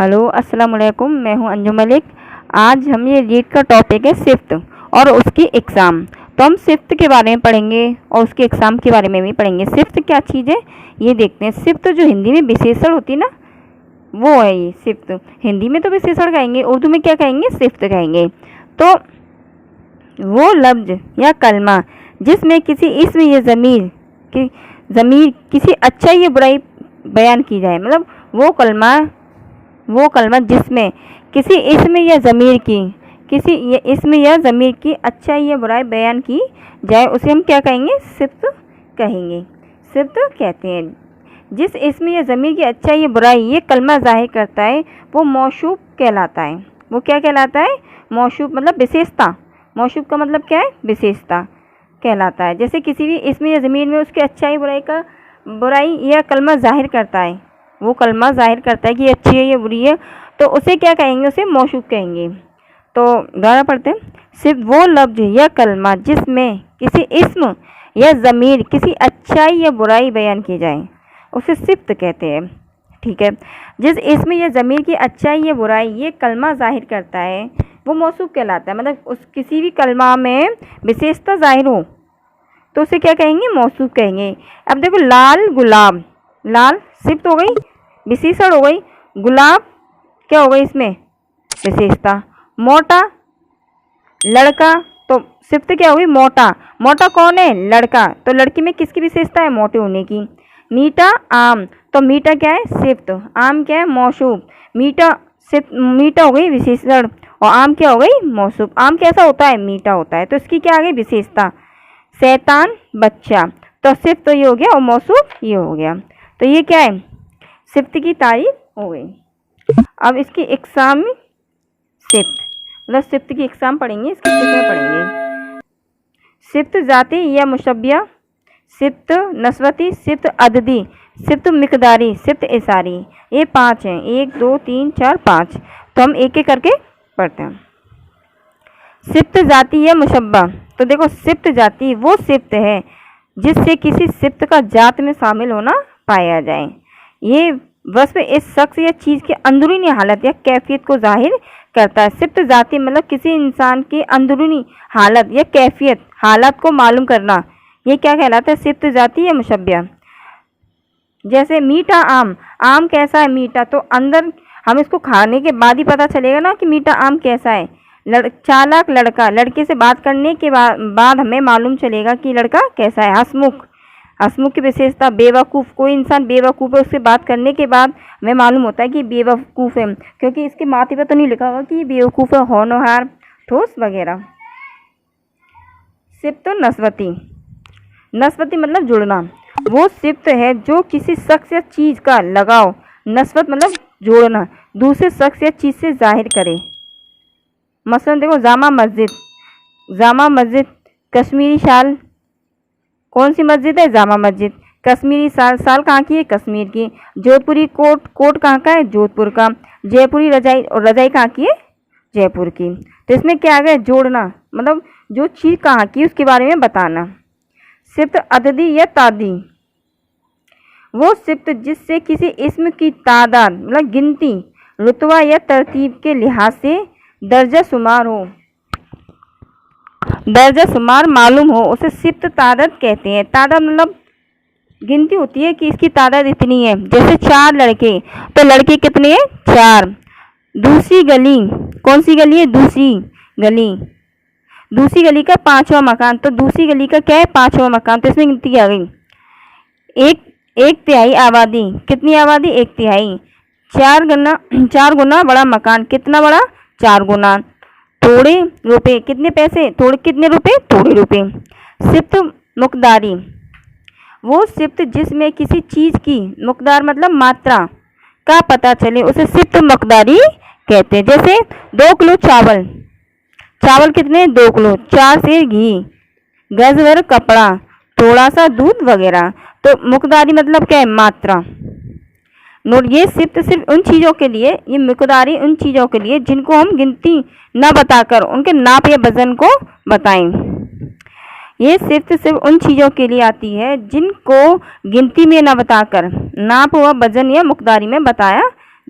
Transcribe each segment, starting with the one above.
Hello अस्सलाम वालेकुम, मैं हूं अंजुम मलिक। आज हम ये रीड का टॉपिक है सिफ्त और उसकी एग्ज़ाम। तो हम सिफ्त के बारे में पढ़ेंगे और उसके एग्ज़ाम के बारे में भी पढ़ेंगे। सिफ्त क्या चीज़ है ये देखते हैं। सिफ्त जो हिंदी में विशेषण होती है ना, वो है ये सिफ्त। हिंदी में तो विशेषण कहेंगे, उर्दू में क्या कहेंगे? सिफ्त कहेंगे। तो वो लफ्ज़ या कलमा जिसमें किसी इस्म या ज़मीर किसी अच्छाई या बुराई बयान की जाए, मतलब वो कलमा जिसमें किसी इसम या ज़मीर की अच्छाई या बुराई बयान की जाए, उसे हम क्या कहेंगे? सिफ्त कहेंगे। सिफ्त कहते हैं जिस इसम या ज़मीर की अच्छाई या बुराई ये कलमा ज़ाहिर करता है, वो मौसूफ कहलाता है। वो क्या कहलाता है? मौसूफ मतलब विशेषता। मौसूफ का मतलब क्या है? विशेषता कहलाता है। जैसे किसी भी इसम या ज़मीर में उसकी अच्छाई बुराई या कलमा ज़ाहिर करता है, वो कलमा ज़ाहिर करता है कि ये अच्छी है ये बुरी है, तो उसे क्या कहेंगे? उसे मौसूफ कहेंगे। तो दोबारा पढ़ते हैं। सिर्फ वो लफ्ज़ या कलमा जिसमें किसी इस्म या ज़मीर किसी अच्छाई या बुराई बयान की जाए, उसे सिफ्त कहते हैं। ठीक है। जिस इस्म या ज़मीर की अच्छाई या बुराई ये कलमा ज़ाहिर करता है, वो मौसूफ कहलाता है। मतलब उस किसी भी कलमा में विशेषता ज़ाहिर हो तो उसे क्या कहेंगे? मौसूफ कहेंगे। अब देखो, लाल गुलाब, लाल सिफ्त हो गई, विशेषण हो गई। गुलाब क्या हो गई? इसमें विशेषता। मोटा लड़का, तो सिफ्त क्या हुई? मोटा। मोटा कौन है? लड़का। तो लड़की में किसकी विशेषता है? मोटे होने की। मीठा आम, तो मीठा क्या है? सिफ्त। आम क्या है? मौसूफ। मीठा हो गई विशेषण और आम क्या हो गई? मौसूफ। आम कैसा होता है? मीठा होता है, तो इसकी क्या आ गई? विशेषता। शैतान बच्चा, तो सिफ्त तो ये हो गया और मौसूफ ये हो गया। तो ये क्या है? सिफ्त की तारीफ हो गई। अब इसकी एग्जाम में सिफ्त मतलब सिफ्त की एग्जाम पढ़ेंगे, इसकी किसमें पढ़ेंगे? सिफ्त जाती या मुशब्बिया, सिफ्त नस्वती, सिफ्त अददी, सिफ्त मिकदारी, सिफ्त इशारी। ये 5 हैं। 1 2 3 4 5। तो हम एक एक करके पढ़ते हैं। सिफ्त जाती या मुशब्बा, तो देखो सिफ्त जाती वो सिफ्त है जिससे किसी सिफ्त का जात में शामिल होना पाया जाए। ये वस्फ इस शख्स या चीज़ की अंदरूनी हालत या कैफियत को जाहिर करता है। सिफ्त जाती मतलब किसी इंसान की अंदरूनी हालत या कैफियत, हालत को मालूम करना, ये क्या कहलाता है? सिफ्त जाती या मुशब्बिया। जैसे मीठा आम, आम कैसा है? मीठा। तो अंदर हम इसको खाने के बाद ही पता चलेगा ना कि मीठा आम कैसा है। चालाक लड़का, लड़के से बात करने के बाद हमें मालूम चलेगा कि लड़का कैसा है। हंसमुख की विशेषता। बेवकूफ़, कोई इंसान बेवकूफ़ है, उससे बात करने के बाद हमें मालूम होता है कि बेवकूफ़ है, क्योंकि इसके माथे पर तो नहीं लिखा होगा कि बेवकूफ़ है। होनहार, ठोस वगैरह। सिफ्त नस्वती, नस्वती मतलब जुड़ना। वो सिफ्त है जो किसी शख्स या चीज़ का लगाव, नस्वत मतलब जोड़ना, दूसरे शख्स या चीज़ से जाहिर करे। मसलन देखो, जामा मस्जिद, कश्मीरी शाल, कौन सी मस्जिद है? जामा मस्जिद। कश्मीरी साल कहाँ की है? कश्मीर की। जोधपुरी कोट कहाँ का है? जोधपुर का। जयपुरी रजाई, और रजाई कहाँ की है? जयपुर की। तो इसमें क्या आ गया? जोड़ना, मतलब जो चीज़ कहाँ की उसके बारे में बताना। सिफ्त अददी या तादी, वो सिफ्त जिससे किसी इस्म की तादाद मतलब गिनती, रुतबा या तरतीब के लिहाज से दर्जा शुमार मालूम हो, उसे सिफ्त तादाद कहते हैं। तादाद मतलब गिनती होती है कि इसकी तादाद इतनी है। जैसे 4 लड़के, तो लड़के कितने हैं? 4। दूसरी गली, कौन सी गली है? दूसरी गली का 5वां मकान, तो दूसरी गली का क्या है? 5वां मकान। तो इसमें गिनती आ गई। एक तिहाई आबादी, कितनी आबादी? 1 तिहाई। 4 गुना बड़ा मकान, कितना बड़ा? 4 गुना। थोड़े रुपए, कितने पैसे? कितने रुपए? थोड़े रुपए। सिफ्त मुकदारी, वो सिफ्त जिसमें किसी चीज़ की मुकदार मतलब मात्रा का पता चले, उसे सिफ्त मुकदारी कहते हैं। जैसे 2 किलो चावल कितने? 2 किलो। 4 सेर घी, गज भर कपड़ा, थोड़ा सा दूध वगैरह। तो मुकदारी मतलब क्या है? मात्रा। नोट, ये सिफ्त सिर्फ उन चीज़ों के लिए, ये मिकदारी उन चीज़ों के लिए जिनको हम गिनती न बताकर उनके नाप या वजन को बताएं। ये सिफ्त सिर्फ उन चीज़ों के लिए आती है जिनको गिनती में न बताकर नाप व वजन या मुकदारी में बताया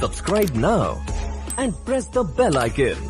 Subscribe now and press the bell icon.